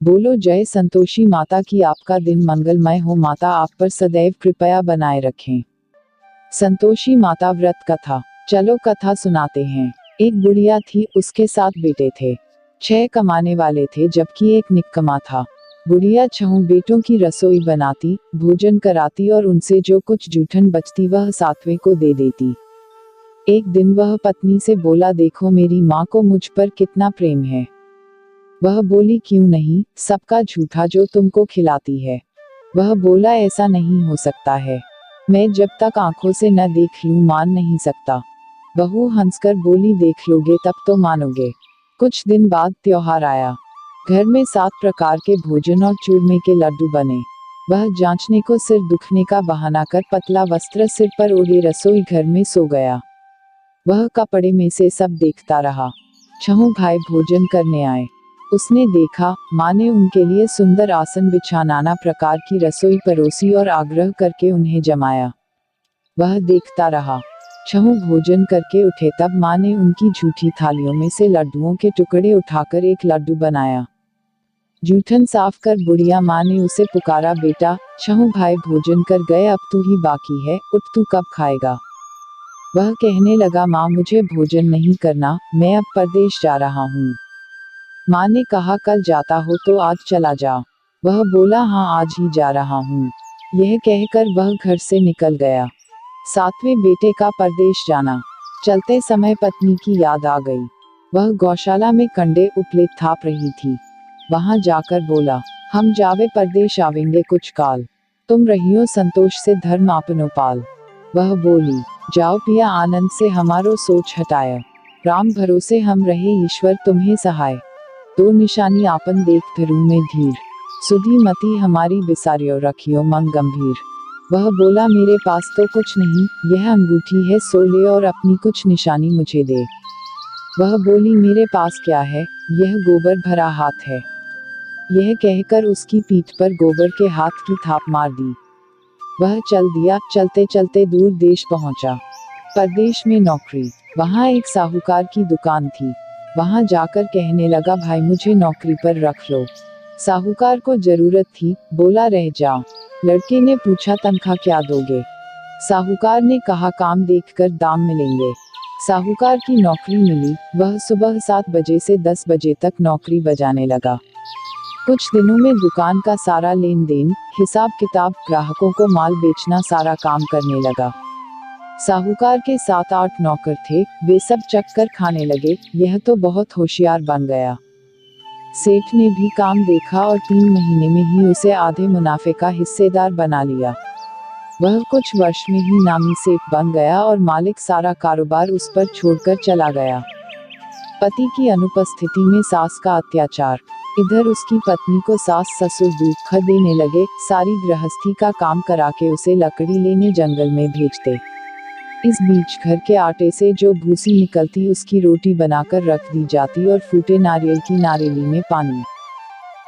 बोलो जय संतोषी माता की। आपका दिन मंगलमय हो। माता आप पर सदैव कृपया बनाए रखें। संतोषी माता व्रत कथा। चलो कथा सुनाते हैं। एक बुढ़िया थी, उसके 7 बेटे थे। 6 कमाने वाले थे जबकि एक निक्कमा था। बुढ़िया 6 बेटों की रसोई बनाती, भोजन कराती और उनसे जो कुछ जूठन बचती वह 7वें को दे देती। एक दिन वह पत्नी से बोला, देखो मेरी माँ को मुझ पर कितना प्रेम है। वह बोली, क्यों नहीं, सबका झूठा जो तुमको खिलाती है। वह बोला, ऐसा नहीं हो सकता है, मैं जब तक आंखों से न देख लूं मान नहीं सकता। बहू हंसकर बोली, देख लोगे तब तो मानोगे। कुछ दिन बाद त्योहार आया। घर में 7 प्रकार के भोजन और चूरमे के लड्डू बने। वह जांचने को सिर दुखने का बहाना कर पतला वस्त्र सिर पर ओढ़े रसोई घर में सो गया। वह कपड़े में से सब देखता रहा। 6 भाई भोजन करने आए। उसने देखा, माँ ने उनके लिए सुंदर आसन बिछा नाना प्रकार की रसोई परोसी और आग्रह करके उन्हें जमाया। वह देखता रहा। 6 भोजन करके उठे तब माँ ने उनकी झूठी थालियों में से लड्डुओं के टुकड़े उठाकर एक लड्डू बनाया। जूठन साफ कर बुढ़िया माँ ने उसे पुकारा, बेटा 6 भाई भोजन कर गए, अब तू ही बाकी है, उठ तू कब खाएगा। वह कहने लगा, माँ मुझे भोजन नहीं करना, मैं अब परदेश जा रहा हूँ। माँ ने कहा, कल जाता हो तो आज चला जा। वह बोला, हाँ आज ही जा रहा हूँ। यह कहकर वह घर से निकल गया। 7वें बेटे का परदेश जाना। चलते समय पत्नी की याद आ गई। वह गौशाला में कंडे उपलेट थाप रही थी। वहां जाकर बोला, हम जावे परदेश आवेंगे कुछ काल, तुम रहियो संतोष से धर्म आपनो पाल। वह बोली, जाओ पिया आनंद से हमारो सोच हटाया, राम भरोसे हम रहे ईश्वर तुम्हें सहाय। 2 निशानी आपन देख धरू में धीर, सुधी मती हमारी बिसारियो रखियो मन गंभीर। वह बोला, मेरे पास तो कुछ नहीं, यह अंगूठी है सो ले और अपनी कुछ निशानी मुझे दे। वह बोली, मेरे पास क्या है, यह गोबर भरा हाथ है। यह कहकर उसकी पीठ पर गोबर के हाथ की थाप मार दी। वह चल दिया। चलते चलते दूर देश पहुंचा। परदेश में नौकरी। वहां एक साहूकार की दुकान थी। वहां जाकर कहने लगा, भाई मुझे नौकरी पर रख लो। साहूकार को जरूरत थी, बोला रह जाओ। लड़के ने पूछा, तनख्वाह क्या दोगे। साहूकार ने कहा, काम देखकर दाम मिलेंगे। साहूकार की नौकरी मिली। वह सुबह 7 बजे से 10 बजे तक नौकरी बजाने लगा। कुछ दिनों में दुकान का सारा लेन देन, हिसाब किताब, ग्राहकों को माल बेचना सारा काम करने लगा। साहूकार के 7-8 नौकर थे, वे सब चक्कर खाने लगे, यह तो बहुत होशियार बन गया। सेठ ने भी काम देखा और 3 महीने में ही उसे आधे मुनाफे का हिस्सेदार बना लिया। वह कुछ वर्ष में ही नामी सेठ बन गया और मालिक सारा कारोबार उस पर छोड़कर चला गया। पति की अनुपस्थिति में सास का अत्याचार। इधर उसकी पत्नी को सास ससुर दुख देने लगे, सारी गृहस्थी का काम करा के उसे लकड़ी लेने जंगल में भेजते। इस बीच घर के आटे से जो भूसी निकलती उसकी रोटी बनाकर रख दी जाती और फूटे नारियल की नारेली में पानी।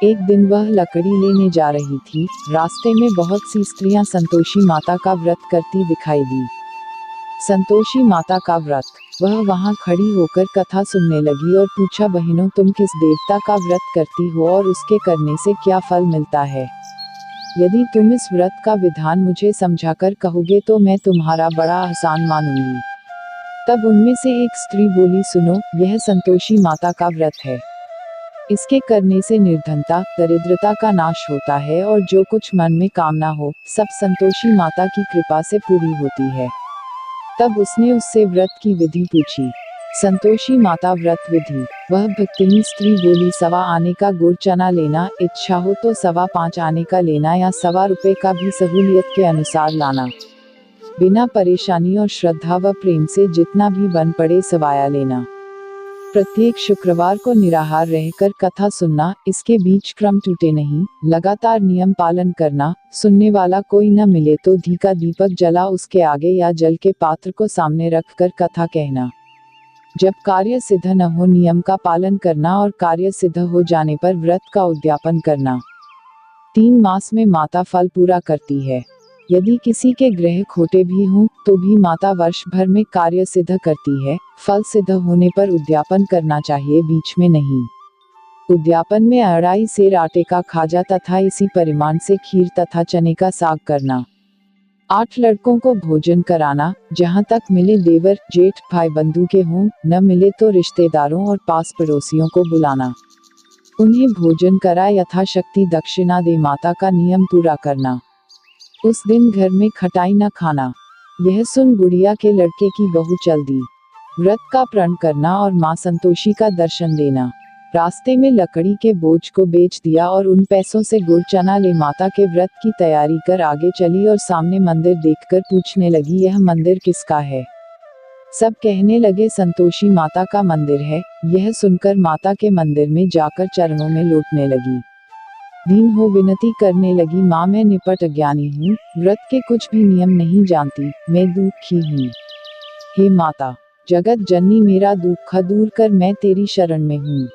एक दिन वह लकड़ी लेने जा रही थी। रास्ते में बहुत सी स्त्रियां संतोषी माता का व्रत करती दिखाई दी। संतोषी माता का व्रत। वह वहां खड़ी होकर कथा सुनने लगी और पूछा, बहनों तुम किस देवता का व्रत करती हो और उसके करने से क्या फल मिलता है। यदि तुम इस व्रत का विधान मुझे समझाकर कहोगे तो मैं तुम्हारा बड़ा आसान मानूंगी। तब उनमें से एक स्त्री बोली, सुनो, यह संतोषी माता का व्रत है। इसके करने से निर्धनता, दरिद्रता का नाश होता है और जो कुछ मन में कामना हो, सब संतोषी माता की कृपा से पूरी होती है। तब उसने उससे व्रत की विधि पूछी। संतोषी माता व्रत विधि। वह भक्तिनी स्त्री बोली, 1.25 आने का गुड़ चना लेना, इच्छा हो तो 5.25 आने का लेना या 1.25 रुपए का भी सहूलियत के अनुसार लाना। बिना परेशानी और श्रद्धा व प्रेम से जितना भी बन पड़े सवाया लेना। प्रत्येक शुक्रवार को निराहार रहकर कथा सुनना, इसके बीच क्रम टूटे नहीं, लगातार नियम पालन करना। सुनने वाला कोई न मिले तो घी का दीपक जला उसके आगे या जल के पात्र को सामने रखकर कथा कहना। जब कार्य सिद्ध न हो नियम का पालन करना और कार्य सिद्ध हो जाने पर व्रत का उद्यापन करना। 3 मास में माता फल पूरा करती है। यदि किसी के ग्रह खोटे भी हों तो भी माता वर्ष भर में कार्य सिद्ध करती है। फल सिद्ध होने पर उद्यापन करना चाहिए, बीच में नहीं। उद्यापन में अढ़ाई सेर आटे का खाजा तथा इसी परिमाण से खीर तथा चने का साग करना। 8 लड़कों को भोजन कराना, जहाँ तक मिले देवर जेठ भाई बंधु के हों, न मिले तो रिश्तेदारों और पास पड़ोसियों को बुलाना। उन्हें भोजन करा यथाशक्ति दक्षिणा दे माता का नियम पूरा करना। उस दिन घर में खटाई न खाना। यह सुन बुढ़िया के लड़के की बहू चल दी। व्रत का प्रण करना और माँ संतोषी का दर्शन देना। रास्ते में लकड़ी के बोझ को बेच दिया और उन पैसों से गुड़ चना ले माता के व्रत की तैयारी कर आगे चली और सामने मंदिर देखकर पूछने लगी, यह मंदिर किसका है? सब कहने लगे संतोषी माता का मंदिर है। यह सुनकर माता के मंदिर में जाकर चरणों में लौटने लगी। दीन हो विनती करने लगी, माँ मैं निपट अज्ञानी हूँ, व्रत के कुछ भी नियम नहीं जानती, मैं दुखी हूँ। हे माता, जगत जननी मेरा दुख दूर कर, मैं तेरी शरण में हूँ।